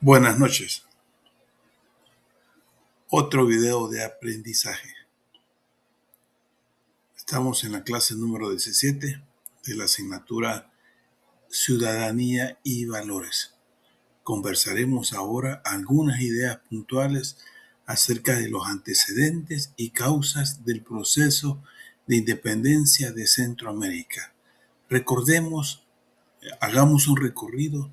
Buenas noches. Otro video de aprendizaje. Estamos en la clase número 17 de la asignatura Ciudadanía y Valores. Conversaremos ahora algunas ideas puntuales acerca de los antecedentes y causas del proceso de independencia de Centroamérica. Recordemos, hagamos un recorrido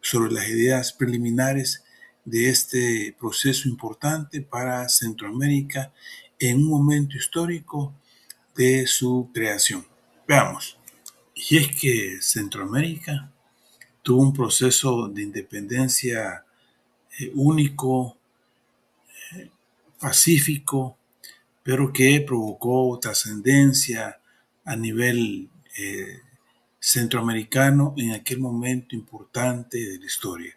sobre las ideas preliminares de este proceso importante para Centroamérica en un momento histórico de su creación. Veamos. Y es que Centroamérica tuvo un proceso de independencia único, pacífico, pero que provocó trascendencia a nivel centroamericano en aquel momento importante de la historia.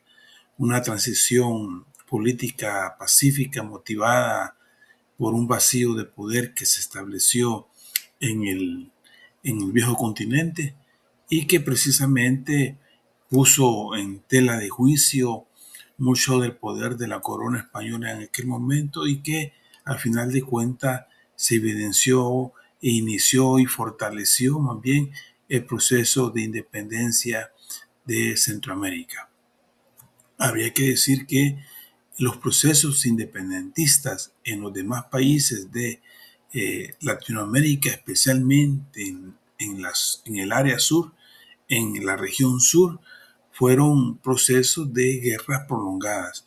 Una transición política pacífica motivada por un vacío de poder que se estableció en el viejo continente y que precisamente puso en tela de juicio mucho del poder de la corona española en aquel momento y que al final de cuentas se evidenció e inició y fortaleció más bien el proceso de independencia de Centroamérica. Habría que decir que los procesos independentistas en los demás países de Latinoamérica, especialmente en el área sur, en la región sur, fueron procesos de guerras prolongadas,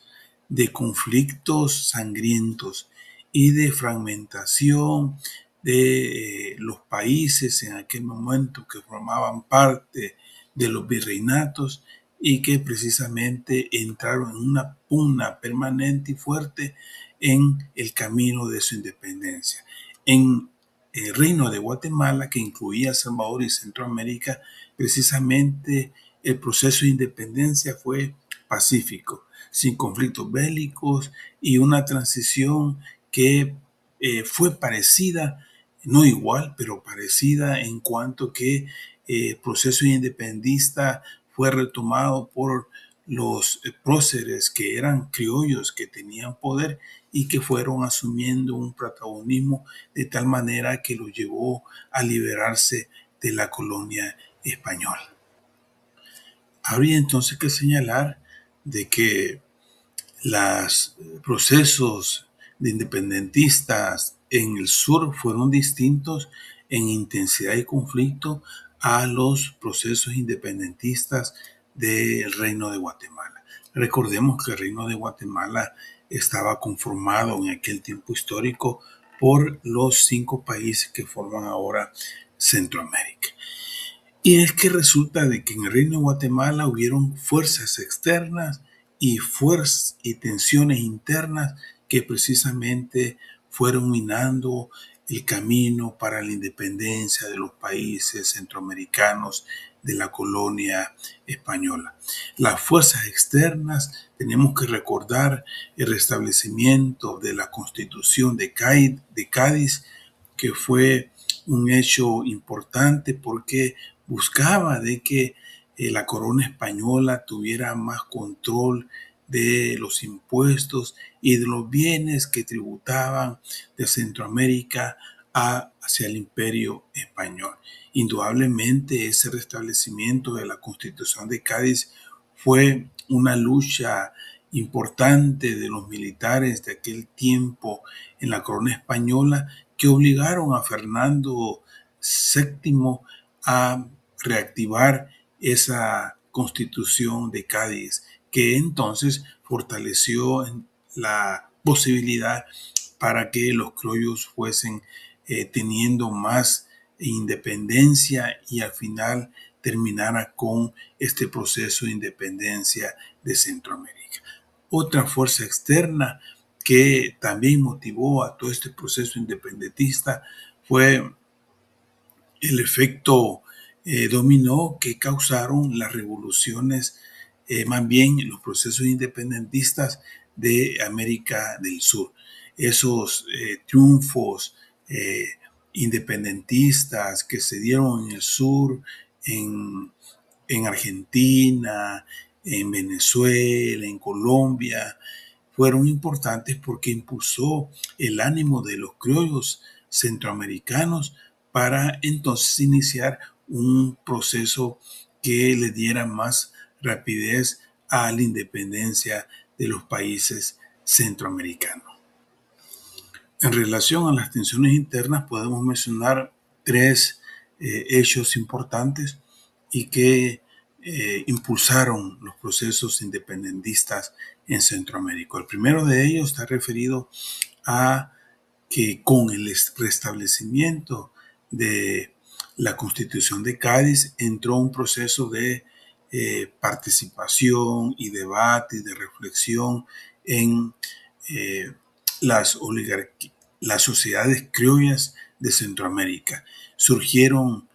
de conflictos sangrientos y de fragmentación de los países en aquel momento que formaban parte de los virreinatos y que precisamente entraron en una pugna permanente y fuerte en el camino de su independencia. En el Reino de Guatemala, que incluía Salvador y Centroamérica, precisamente el proceso de independencia fue pacífico, sin conflictos bélicos y una transición que fue parecida, no igual, pero parecida en cuanto que el proceso independentista fue retomado por los próceres que eran criollos, que tenían poder y que fueron asumiendo un protagonismo de tal manera que lo llevó a liberarse de la colonia española. Habría entonces que señalar de que los procesos de independentistas en el sur fueron distintos en intensidad y conflicto a los procesos independentistas del Reino de Guatemala. Recordemos que el Reino de Guatemala estaba conformado en aquel tiempo histórico por los 5 países que forman ahora Centroamérica. Y es que resulta de que en el Reino de Guatemala hubieron fuerzas externas y fuerzas y tensiones internas que precisamente fueron minando el camino para la independencia de los países centroamericanos de la colonia española. Las fuerzas externas, tenemos que recordar el restablecimiento de la Constitución de Cádiz, que fue un hecho importante porque buscaba de que la corona española tuviera más control de los impuestos y de los bienes que tributaban de Centroamérica hacia el imperio español. Indudablemente ese restablecimiento de la Constitución de Cádiz fue una lucha importante de los militares de aquel tiempo en la corona española que obligaron a Fernando VII a reactivar esa Constitución de Cádiz, que entonces fortaleció la posibilidad para que los criollos fuesen teniendo más independencia y al final terminara con este proceso de independencia de Centroamérica. Otra fuerza externa que también motivó a todo este proceso independentista fue el efecto dominó que causaron las revoluciones, más bien los procesos independentistas de América del Sur. Esos triunfos independentistas que se dieron en el sur, en Argentina, en Venezuela, en Colombia, fueron importantes porque impulsó el ánimo de los criollos centroamericanos para entonces iniciar un proceso que le diera más rapidez a la independencia de los países centroamericanos. En relación a las tensiones internas, podemos mencionar tres hechos importantes y que impulsaron los procesos independentistas en Centroamérica. El primero de ellos está referido a que con el restablecimiento de la Constitución de Cádiz entró un proceso de participación y debate y de reflexión en eh, las oligarquías, las sociedades criollas de Centroamérica. Surgieron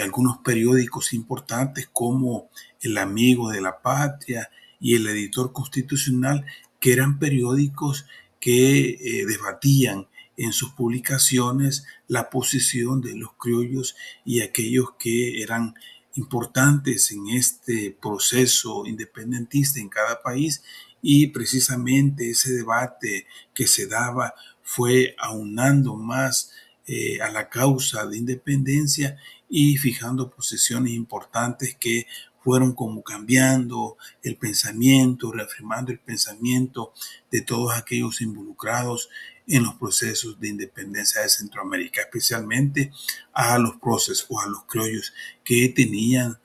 algunos periódicos importantes como El Amigo de la Patria y El Editor Constitucional, que eran periódicos que debatían en sus publicaciones la posición de los criollos y aquellos que eran importantes en este proceso independentista en cada país, y precisamente ese debate que se daba fue aunando más a la causa de independencia y fijando posiciones importantes que fueron como cambiando el pensamiento, reafirmando el pensamiento de todos aquellos involucrados en los procesos de independencia de Centroamérica, especialmente a los próceres o a los criollos que tenían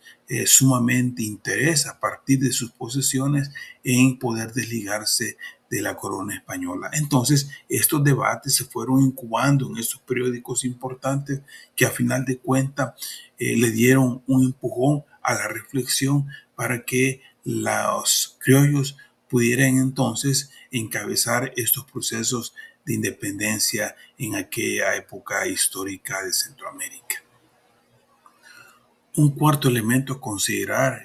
sumamente interés a partir de sus posesiones en poder desligarse de la corona española. Entonces, estos debates se fueron incubando en estos periódicos importantes que a final de cuentas le dieron un empujón a la reflexión para que los criollos pudieran entonces encabezar estos procesos de independencia en aquella época histórica de Centroamérica. Un cuarto elemento a considerar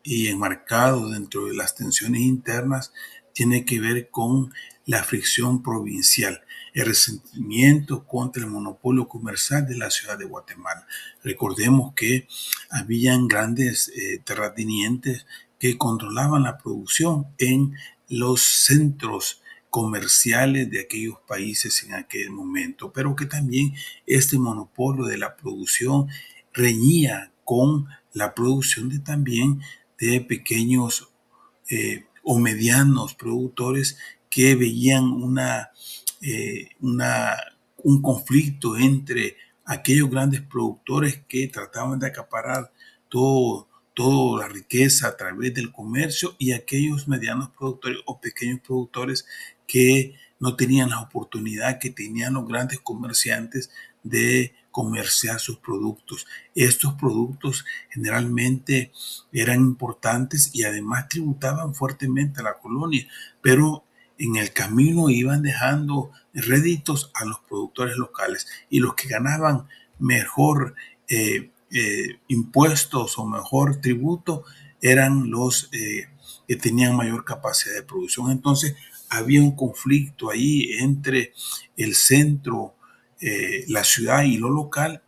y enmarcado dentro de las tensiones internas tiene que ver con la fricción provincial, el resentimiento contra el monopolio comercial de la ciudad de Guatemala. Recordemos que habían grandes terratenientes que controlaban la producción en los centros comerciales de aquellos países en aquel momento, pero que también este monopolio de la producción reñía con la producción de también de pequeños o medianos productores que veían un conflicto entre aquellos grandes productores que trataban de acaparar toda la riqueza a través del comercio y aquellos medianos productores o pequeños productores que no tenían la oportunidad que tenían los grandes comerciantes de comerciar sus productos. Estos productos generalmente eran importantes y además tributaban fuertemente a la colonia, pero en el camino iban dejando réditos a los productores locales, y los que ganaban mejor impuestos o mejor tributo eran los que tenían mayor capacidad de producción. Entonces había un conflicto ahí entre el centro, la ciudad y lo local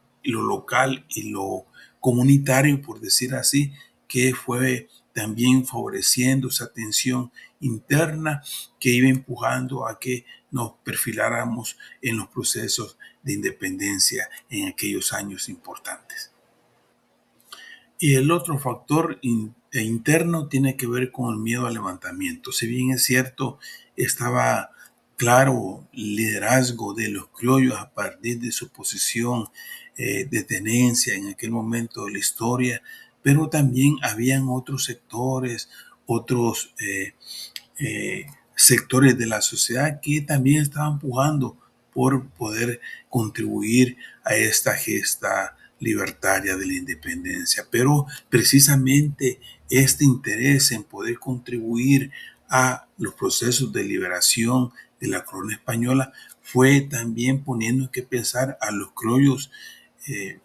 y lo comunitario, por decir así, que fue también favoreciendo esa tensión interna que iba empujando a que nos perfiláramos en los procesos de independencia en aquellos años importantes. Y el otro factor interno tiene que ver con el miedo al levantamiento. Si bien es cierto, estaba claro el liderazgo de los criollos a partir de su posición de tenencia en aquel momento de la historia, pero también habían otros sectores, otros sectores de la sociedad que también estaban pujando por poder contribuir a esta gesta libertaria de la independencia. Pero precisamente este interés en poder contribuir a los procesos de liberación de la corona española fue también poniendo que pensar a los criollos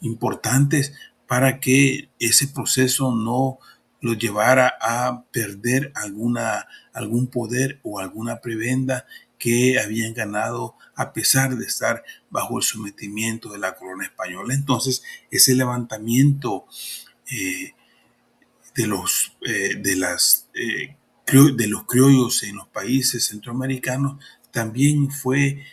importantes para que ese proceso no los llevara a perder algún poder o alguna prebenda que habían ganado a pesar de estar bajo el sometimiento de la corona española. Entonces, ese levantamiento de los, de los criollos en los países centroamericanos también fue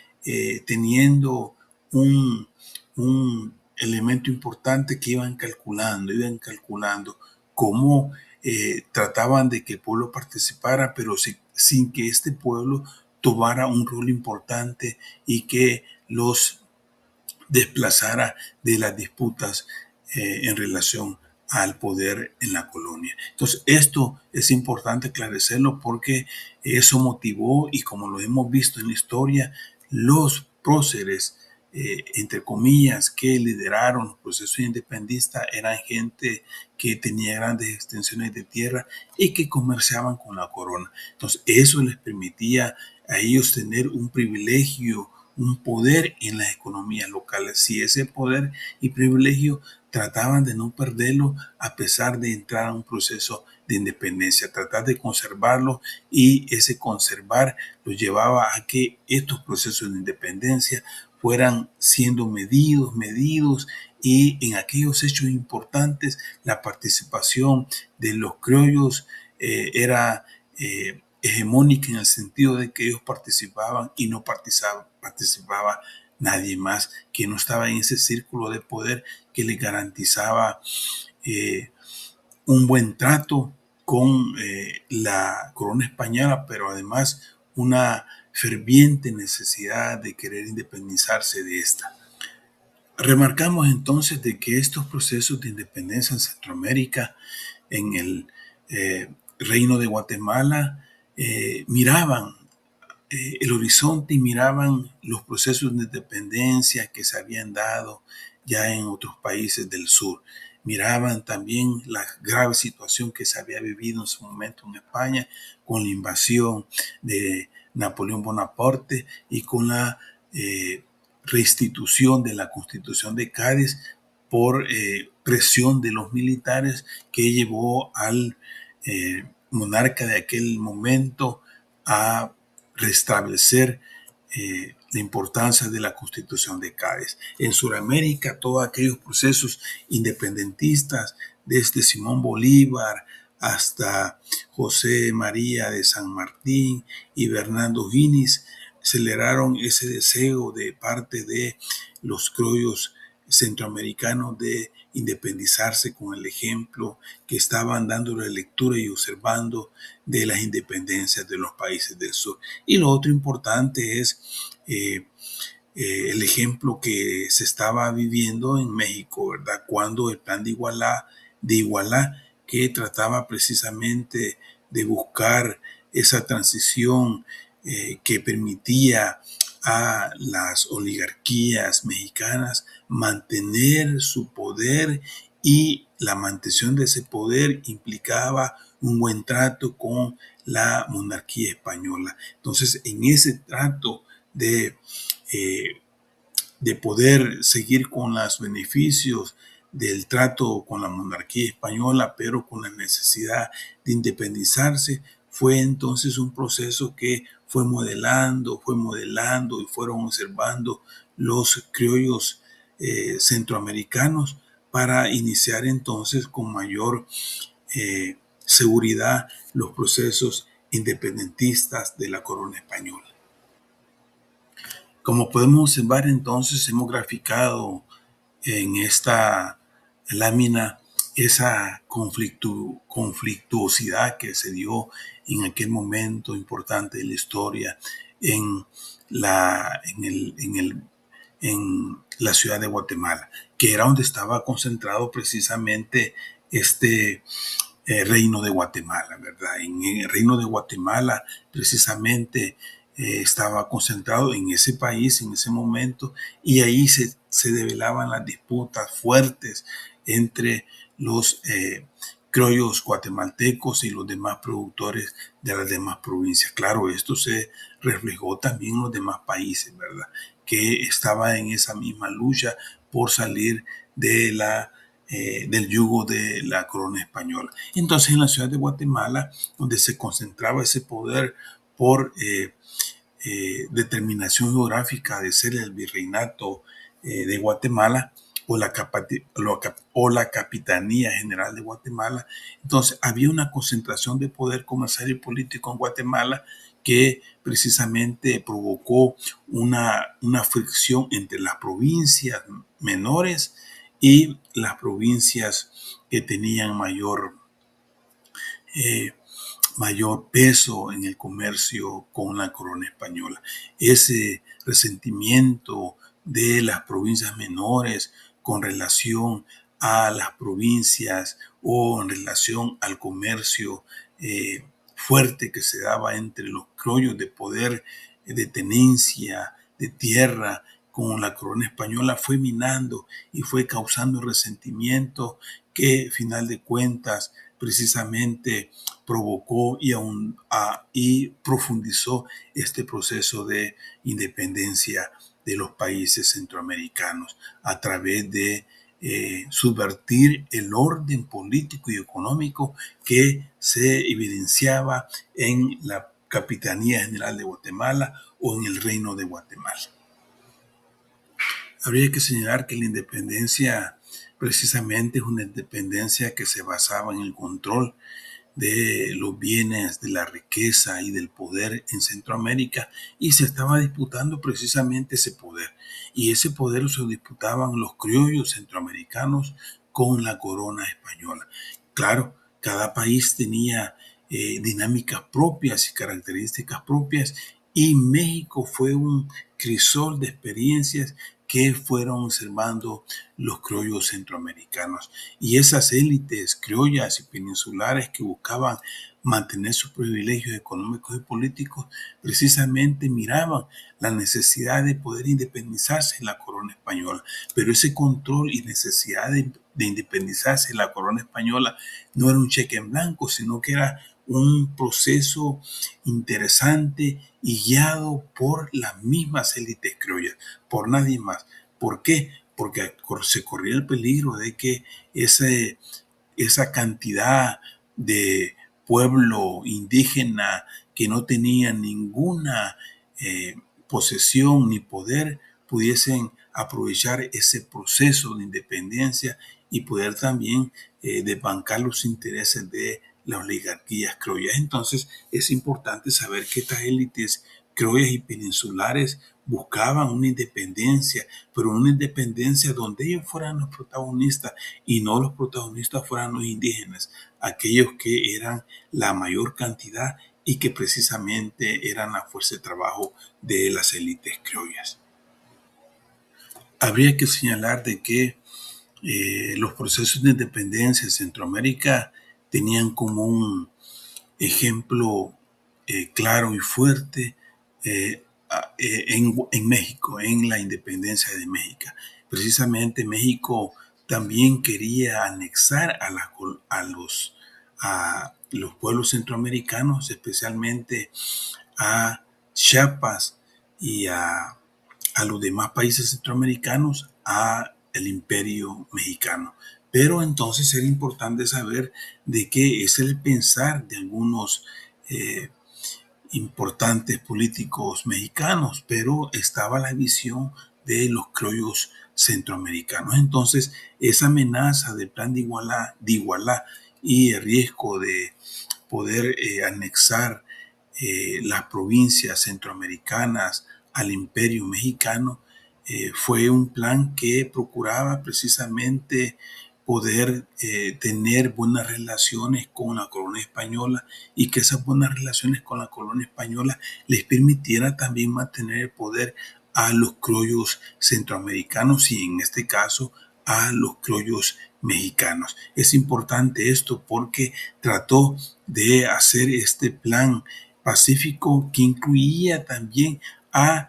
teniendo un, un elemento importante que iban calculando cómo trataban de que el pueblo participara, pero sin que este pueblo tomara un rol importante y que los desplazara de las disputas en relación al poder en la colonia. Entonces, esto es importante esclarecerlo porque eso motivó, y como lo hemos visto en la historia, los próceres, entre comillas, que lideraron los procesos independistas eran gente que tenía grandes extensiones de tierra y que comerciaban con la corona. Entonces, eso les permitía a ellos tener un privilegio, un poder en las economías locales. Si ese poder y privilegio trataban de no perderlo a pesar de entrar a un proceso de independencia, tratar de conservarlo, y ese conservar los llevaba a que estos procesos de independencia fueran siendo medidos, y en aquellos hechos importantes la participación de los criollos era hegemónica en el sentido de que ellos participaban y no participaba nadie más, que no estaba en ese círculo de poder que le garantizaba un buen trato con la corona española, pero además una ferviente necesidad de querer independizarse de esta. Remarcamos entonces de que estos procesos de independencia en Centroamérica, en el reino de Guatemala, miraban el horizonte y miraban los procesos de independencia que se habían dado ya en otros países del sur. Miraban también la grave situación que se había vivido en su momento en España con la invasión de Napoleón Bonaparte y con la reinstitución de la Constitución de Cádiz por presión de los militares, que llevó al monarca de aquel momento a restablecer la importancia de la Constitución de Cádiz. En Sudamérica, todos aquellos procesos independentistas, desde Simón Bolívar hasta José María de San Martín y Bernardo Higgins, aceleraron ese deseo de parte de los criollos centroamericanos de independizarse con el ejemplo que estaban dando la lectura y observando de las independencias de los países del sur. Y lo otro importante es el ejemplo que se estaba viviendo en México, ¿verdad? Cuando el plan de Igualá, que trataba precisamente de buscar esa transición que permitía a las oligarquías mexicanas mantener su poder, y la mantención de ese poder implicaba un buen trato con la monarquía española. Entonces, en ese trato eh, de poder seguir con los beneficios del trato con la monarquía española, pero con la necesidad de independizarse, fue entonces un proceso que fue modelando y fueron observando los criollos centroamericanos para iniciar entonces con mayor seguridad los procesos independentistas de la corona española. Como podemos observar entonces, hemos graficado en esta lámina esa conflictuosidad que se dio en aquel momento importante de la historia en en la ciudad de Guatemala, que era donde estaba concentrado precisamente este reino de Guatemala, ¿verdad? En el reino de Guatemala precisamente estaba concentrado en ese país en ese momento, y ahí se develaban las disputas fuertes entre los criollos guatemaltecos y los demás productores de las demás provincias. Claro, esto se reflejó también en los demás países, ¿verdad? Que estaban en esa misma lucha por salir de del yugo de la corona española. Entonces, en la ciudad de Guatemala, donde se concentraba ese poder por determinación geográfica de ser el virreinato de Guatemala, o la Capitanía General de Guatemala. Entonces había una concentración de poder comercial y político en Guatemala que precisamente provocó una fricción entre las provincias menores y las provincias que tenían eh, mayor peso en el comercio con la corona española. Ese resentimiento de las provincias menores con relación a las provincias o en relación al comercio fuerte que se daba entre los criollos de poder, de tenencia, de tierra, con la corona española fue minando y fue causando resentimiento que, final de cuentas, precisamente provocó y profundizó este proceso de independencia de los países centroamericanos a través de subvertir el orden político y económico que se evidenciaba en la Capitanía General de Guatemala o en el Reino de Guatemala. Habría que señalar que la independencia precisamente es una independencia que se basaba en el control de los bienes, de la riqueza y del poder en Centroamérica, y se estaba disputando precisamente ese poder. Y ese poder se lo disputaban los criollos centroamericanos con la corona española. Claro, cada país tenía dinámicas propias y características propias, y México fue un crisol de experiencias que fueron observando los criollos centroamericanos. Y esas élites criollas y peninsulares que buscaban mantener sus privilegios económicos y políticos, precisamente miraban la necesidad de poder independizarse en la corona española. Pero ese control y necesidad de independizarse en la corona española no era un cheque en blanco, sino que era un proceso interesante y guiado por las mismas élites criollas, por nadie más. ¿Por qué? Porque se corría el peligro de que esa cantidad de pueblo indígena que no tenía ninguna posesión ni poder pudiesen aprovechar ese proceso de independencia y poder también desbancar los intereses de las oligarquías criollas. Entonces es importante saber que estas élites criollas y peninsulares buscaban una independencia, pero una independencia donde ellos fueran los protagonistas y no los protagonistas fueran los indígenas, aquellos que eran la mayor cantidad y que precisamente eran la fuerza de trabajo de las élites criollas. Habría que señalar de que los procesos de independencia en Centroamérica tenían como un ejemplo claro y fuerte en México, en la independencia de México. Precisamente México también quería anexar a los pueblos centroamericanos, especialmente a Chiapas y a los demás países centroamericanos, a el imperio mexicano. Pero entonces era importante saber de que es el pensar de algunos importantes políticos mexicanos, pero estaba la visión de los criollos centroamericanos. Entonces, esa amenaza del plan de Igualá y el riesgo de poder anexar las provincias centroamericanas al imperio mexicano fue un plan que procuraba precisamente poder tener buenas relaciones con la corona española y que esas buenas relaciones con la corona española les permitiera también mantener el poder a los criollos centroamericanos y en este caso a los criollos mexicanos. Es importante esto porque trató de hacer este plan pacífico que incluía también a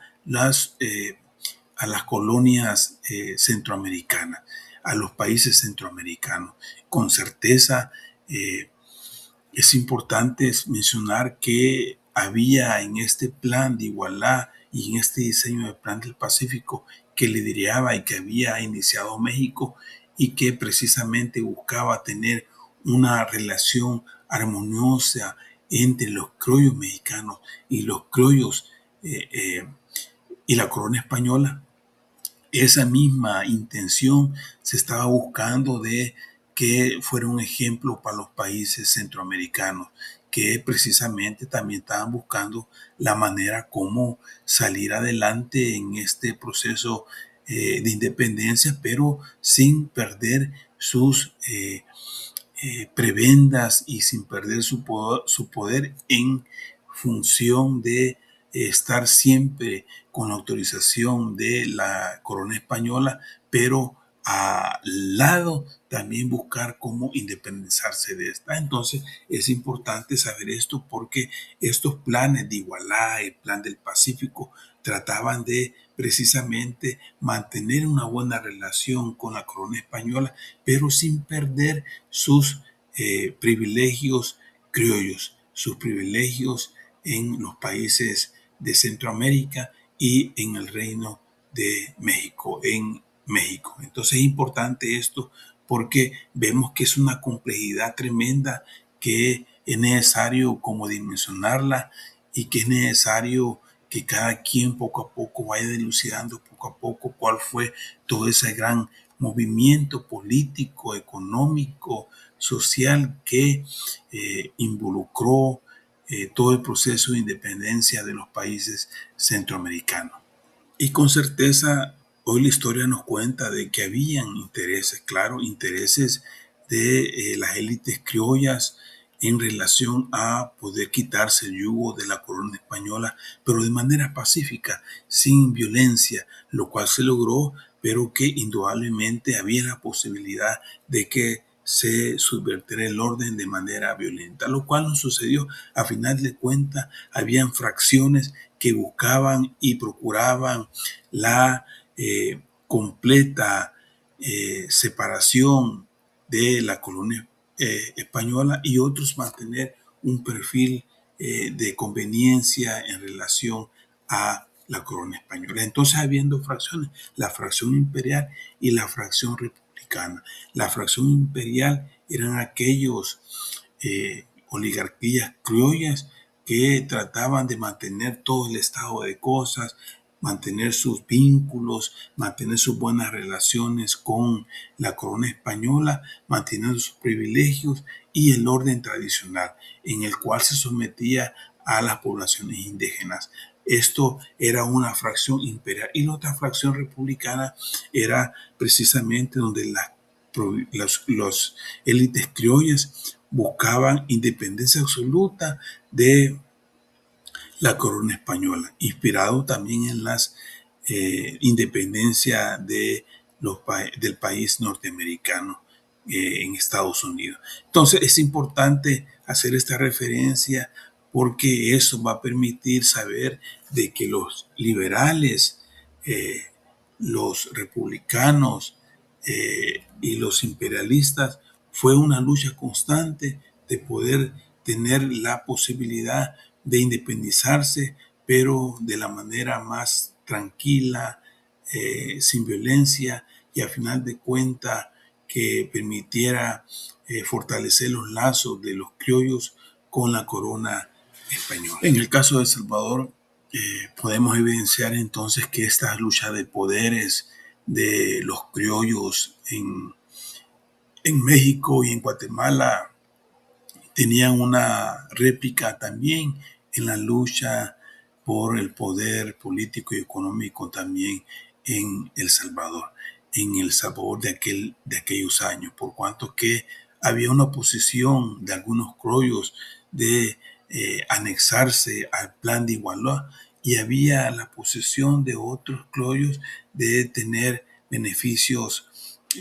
a las colonias centroamericanas, a los países centroamericanos. Con certeza es importante mencionar que había en este plan de Igualá y en este diseño del plan del Pacífico que lideraba y que había iniciado México y que precisamente buscaba tener una relación armoniosa entre los criollos mexicanos y los criollos y la corona española, esa misma intención se estaba buscando de que fuera un ejemplo para los países centroamericanos, que precisamente también estaban buscando la manera como salir adelante en este proceso de independencia, pero sin perder sus prebendas y sin perder su poder en función de estar siempre con la autorización de la corona española, pero al lado también buscar cómo independizarse de esta. Entonces es importante saber esto porque estos planes de Igualá, el plan del Pacífico, trataban de precisamente mantener una buena relación con la corona española, pero sin perder sus privilegios criollos, sus privilegios en los países de Centroamérica y en el Reino de México, en México. Entonces es importante esto porque vemos que es una complejidad tremenda que es necesario como dimensionarla y que es necesario que cada quien poco a poco vaya dilucidando poco a poco cuál fue todo ese gran movimiento político, económico, social que involucró todo el proceso de independencia de los países centroamericanos. Y con certeza hoy la historia nos cuenta de que habían intereses, claro, intereses de las élites criollas en relación a poder quitarse el yugo de la corona española, pero de manera pacífica, sin violencia, lo cual se logró, pero que indudablemente había la posibilidad de que se subvertiera el orden de manera violenta, lo cual no sucedió. A final de cuentas, habían fracciones que buscaban y procuraban la completa separación de la colonia española y otros mantener un perfil de conveniencia en relación a la corona española. Entonces, habiendo fracciones, la fracción imperial y la fracción republicana. La fracción imperial eran aquellos oligarquías criollas que trataban de mantener todo el estado de cosas, mantener sus vínculos, mantener sus buenas relaciones con la corona española, manteniendo sus privilegios y el orden tradicional en el cual se sometía a las poblaciones indígenas. Esto era una fracción imperial y la otra fracción republicana era precisamente donde los élites criollas buscaban independencia absoluta de la corona española, inspirado también en las independencia de del país norteamericano en Estados Unidos. Entonces es importante hacer esta referencia porque eso va a permitir saber de que los liberales, eh, los republicanos y los imperialistas fue una lucha constante de poder tener la posibilidad de independizarse, pero de la manera más tranquila, sin violencia y a final de cuentas que permitiera fortalecer los lazos de los criollos con la corona española. En el caso de El Salvador, podemos evidenciar entonces que esta lucha de poderes de los criollos en México y en Guatemala tenían una réplica también en la lucha por el poder político y económico también en El Salvador, en El Salvador de aquellos años, por cuanto que había una oposición de algunos criollos de anexarse al plan de Iguala y había la posición de otros criollos de tener beneficios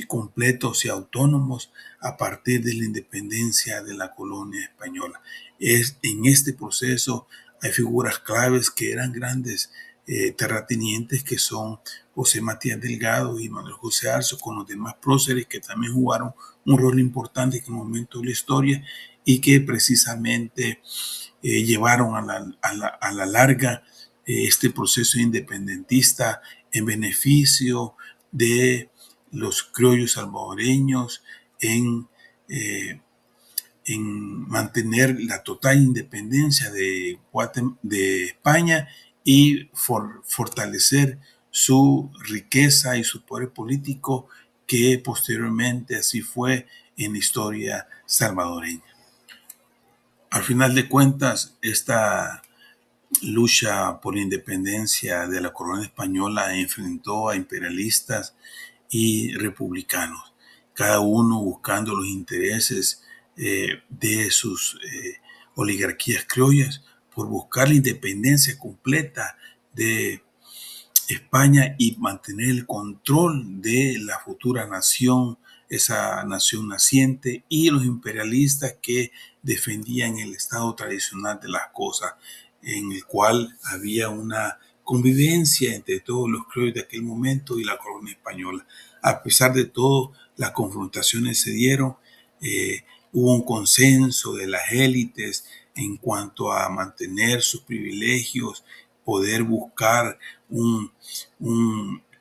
completos y autónomos a partir de la independencia de la colonia española. En este proceso hay figuras claves que eran grandes terratenientes que son José Matías Delgado y Manuel José Arzo, con los demás próceres que también jugaron un rol importante en el momento de la historia y que precisamente llevaron a la larga este proceso independentista en beneficio de los criollos salvadoreños, eh, en mantener la total independencia de España y fortalecer su riqueza y su poder político, que posteriormente así fue en la historia salvadoreña. Al final de cuentas, esta lucha por la independencia de la corona española enfrentó a imperialistas y republicanos, cada uno buscando los intereses de sus oligarquías criollas por buscar la independencia completa de España y mantener el control de la futura nación, esa nación naciente, y los imperialistas que defendían el estado tradicional de las cosas, en el cual había una convivencia entre todos los criollos de aquel momento y la corona española. A pesar de todo, las confrontaciones se dieron, hubo un consenso de las élites en cuanto a mantener sus privilegios, poder buscar un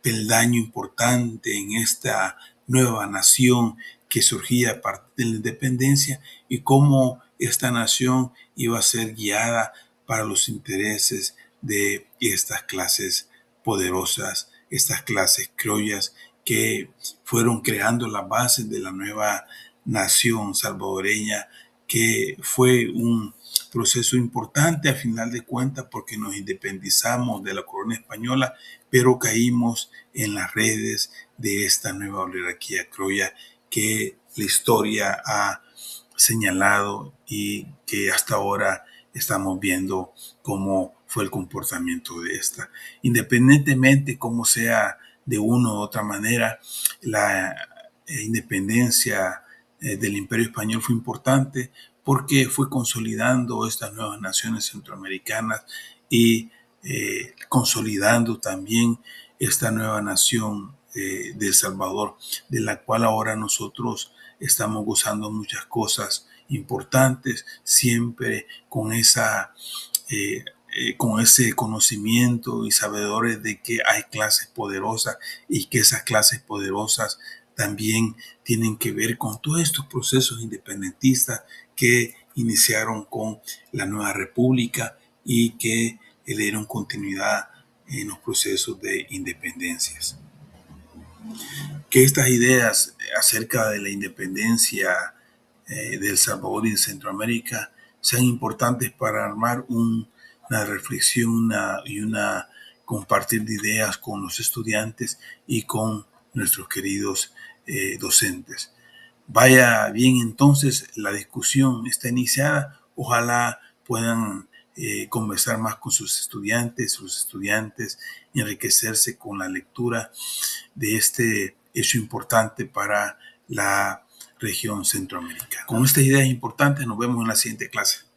peldaño importante en esta nueva nación que surgía a partir de la independencia, y cómo esta nación iba a ser guiada para los intereses de estas clases poderosas, estas clases criollas que fueron creando las bases de la nueva nación salvadoreña, que fue un proceso importante al final de cuentas, porque nos independizamos de la corona española, pero caímos en las redes de esta nueva oligarquía criolla que la historia ha señalado y que hasta ahora estamos viendo cómo fue el comportamiento de esta. Independientemente cómo sea de una u otra manera, la independencia del Imperio Español fue importante porque fue consolidando estas nuevas naciones centroamericanas y consolidando también esta nueva nación de El Salvador, de la cual ahora nosotros estamos gozando muchas cosas importantes, siempre con con ese conocimiento y sabedores de que hay clases poderosas, y que esas clases poderosas también tienen que ver con todos estos procesos independentistas que iniciaron con la nueva república y que le dieron continuidad en los procesos de independencias. Que estas ideas acerca de la independencia de El Salvador y de Centroamérica sean importantes para armar una reflexión y una compartir de ideas con los estudiantes y con nuestros queridos docentes. Vaya bien, entonces la discusión está iniciada. Ojalá puedan conversar más con sus estudiantes, enriquecerse con la lectura de este hecho importante para la región centroamericana. Con estas ideas importantes nos vemos en la siguiente clase.